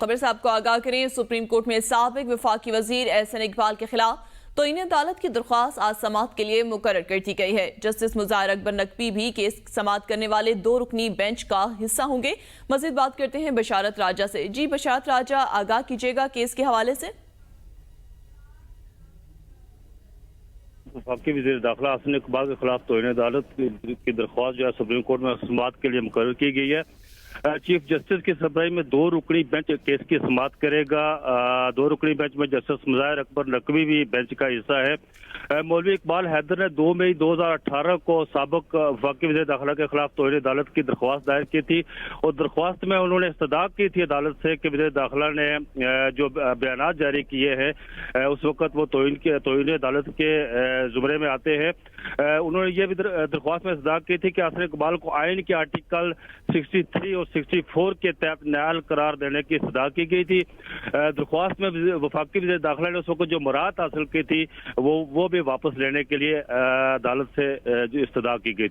خبر صاحب کو آگاہ کریں، سپریم کورٹ میں سابق وفاقی وزیر احسن اقبال کے خلاف توہین عدالت کی درخواست آج سماعت کے لیے مقرر کر دی گئی ہے۔ جسٹس مظاہر اکبر نقوی بھی کیس سماعت کرنے والے 2 رکنی بینچ کا حصہ ہوں گے۔ مزید بات کرتے ہیں بشارت راجہ سے۔ جی بشارت راجہ، آگاہ کیجیے گا کیس کے حوالے سے۔ وفاقی وزیر داخلہ احسن اقبال کے خلاف توہین عدالت کی درخواست جو ہے سپریم کورٹ میں سماعت کے لیے مقرر کی گئی ہے۔ چیف جسٹس کی سربراہی میں 2 رکنی بینچ کیس کی سماعت کرے گا۔ 2 رکنی بینچ میں جسٹس مظاہر اکبر نقوی بھی بینچ کا حصہ ہے۔ مولوی اقبال حیدر نے 2 مئی 2018 کو سابق وفاقی وزیر داخلہ کے خلاف توہین عدالت کی درخواست دائر کی تھی، اور درخواست میں انہوں نے استدعا کی تھی عدالت سے کہ وزیر داخلہ نے جو بیانات جاری کیے ہیں اس وقت وہ توہین عدالت کے زمرے میں آتے ہیں۔ انہوں نے یہ بھی درخواست میں استدعا کی تھی کہ احسن اقبال کو آئین کے آرٹیکل 63 اور 64 کے تحت نااہل قرار دینے کی استدعا کی گئی تھی۔ درخواست میں وفاقی وزیر داخلہ نے اس وقت جو مراعات حاصل کی تھی وہ بھی واپس لینے کے لیے عدالت سے استدعا کی گئی تھی۔